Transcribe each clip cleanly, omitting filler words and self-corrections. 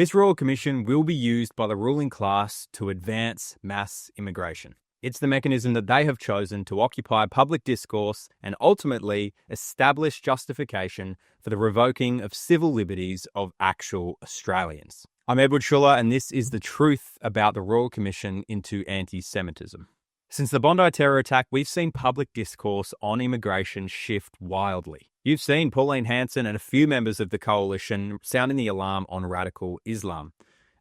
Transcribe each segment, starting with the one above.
This Royal Commission will be used by the ruling class to advance mass immigration. It's the mechanism that they have chosen to occupy public discourse and ultimately establish justification for the revoking of civil liberties of actual Australians. I'm Edward Schuller, and this is the truth about the Royal Commission into Antisemitism. Since the Bondi Terror Attack, we've seen public discourse on immigration shift wildly. You've seen Pauline Hanson and a few members of the coalition sounding the alarm on radical Islam.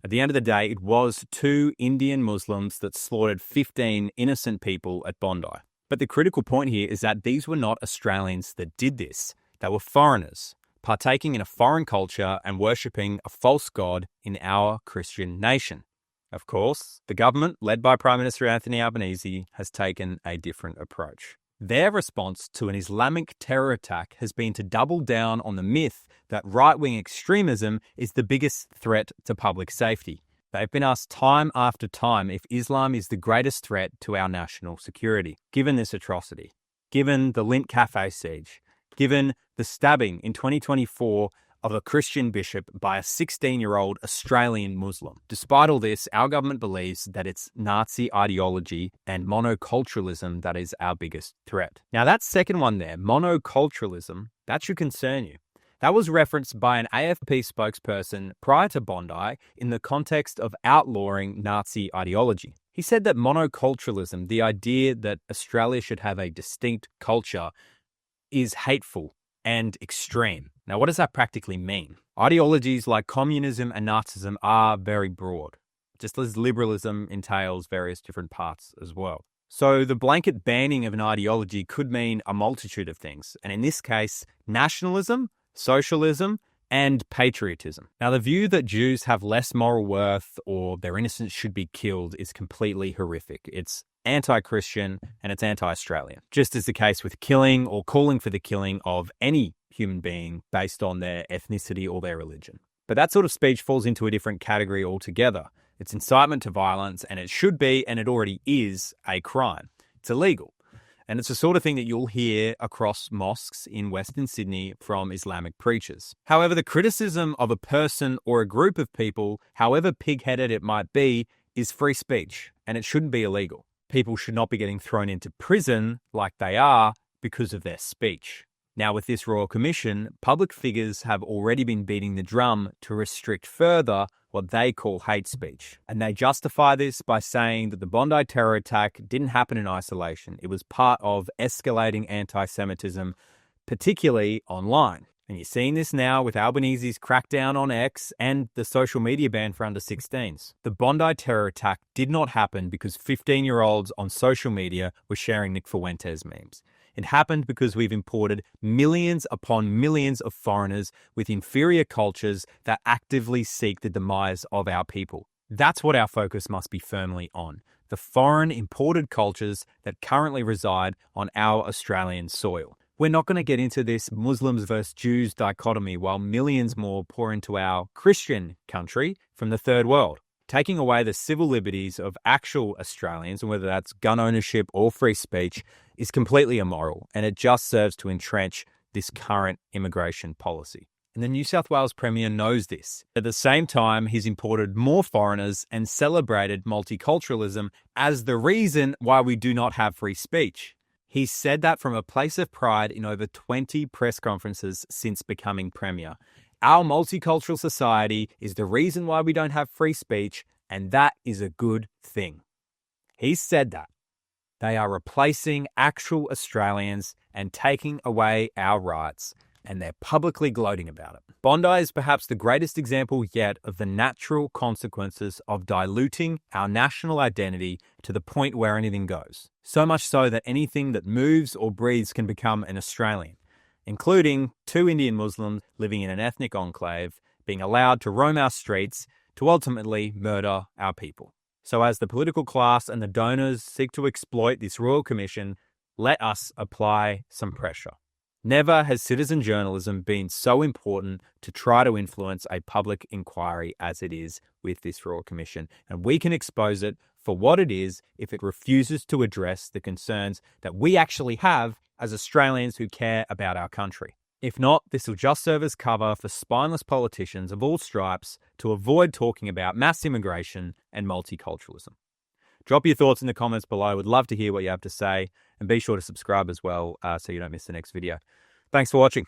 At the end of the day, it was 2 Indian Muslims that slaughtered 15 innocent people at Bondi. But the critical point here is that these were not Australians that did this. They were foreigners, partaking in a foreign culture and worshipping a false god in our Christian nation. Of course, the government, led by Prime Minister Anthony Albanese, has taken a different approach. Their response to an Islamic terror attack has been to double down on the myth that right-wing extremism is the biggest threat to public safety. They've been asked time after time if Islam is the greatest threat to our national security, given this atrocity, given the Lint Cafe siege, given the stabbing in 2024 of a Christian bishop by a 16-year-old Australian Muslim. Despite all this, our government believes that it's Nazi ideology and monoculturalism that is our biggest threat. Now, that second one there, monoculturalism, that should concern you. That was referenced by an AFP spokesperson prior to Bondi in the context of outlawing Nazi ideology. He said that monoculturalism, the idea that Australia should have a distinct culture, is hateful and extreme. Now, what does that practically mean? Ideologies like communism and Nazism are very broad, just as liberalism entails various different parts as well. So the blanket banning of an ideology could mean a multitude of things, and in this case, nationalism, socialism, and patriotism. Now, the view that Jews have less moral worth or their innocence should be killed is completely horrific. It's anti-Christian and it's anti-Australian, just as the case with killing or calling for the killing of any human being based on their ethnicity or their religion. But that sort of speech falls into a different category altogether. It's incitement to violence, and it should be, and it already is, a crime. It's illegal. And it's the sort of thing that you'll hear across mosques in Western Sydney from Islamic preachers. However, the criticism of a person or a group of people, however pig-headed it might be, is free speech, and it shouldn't be illegal. People should not be getting thrown into prison like they are because of their speech. Now, with this Royal Commission, public figures have already been beating the drum to restrict further what they call hate speech. And they justify this by saying that the Bondi terror attack didn't happen in isolation. It was part of escalating anti-Semitism, particularly online. And you're seeing this now with Albanese's crackdown on X and the social media ban for under 16s. The Bondi terror attack did not happen because 15-year-olds on social media were sharing Nick Fuentes memes. It happened because we've imported millions upon millions of foreigners with inferior cultures that actively seek the demise of our people. That's what our focus must be firmly on. The foreign imported cultures that currently reside on our Australian soil. We're not going to get into this Muslims versus Jews dichotomy while millions more pour into our Christian country from the third world. Taking away the civil liberties of actual Australians, and whether that's gun ownership or free speech, is completely immoral, and it just serves to entrench this current immigration policy. And the New South Wales Premier knows this. At the same time, he's imported more foreigners and celebrated multiculturalism as the reason why we do not have free speech. He's said that from a place of pride in over 20 press conferences since becoming Premier. Our multicultural society is the reason why we don't have free speech, and that is a good thing. He's said that. They are replacing actual Australians and taking away our rights, and they're publicly gloating about it. Bondi is perhaps the greatest example yet of the natural consequences of diluting our national identity to the point where anything goes. So much so that anything that moves or breathes can become an Australian, including 2 Indian Muslims living in an ethnic enclave, being allowed to roam our streets to ultimately murder our people. So as the political class and the donors seek to exploit this Royal Commission, let us apply some pressure. Never has citizen journalism been so important to try to influence a public inquiry as it is with this Royal Commission. And we can expose it for what it is if it refuses to address the concerns that we actually have as Australians who care about our country. If not, this will just serve as cover for spineless politicians of all stripes to avoid talking about mass immigration and multiculturalism. Drop your thoughts in the comments below. Would love to hear what you have to say, and be sure to subscribe as well so you don't miss the next video. Thanks for watching.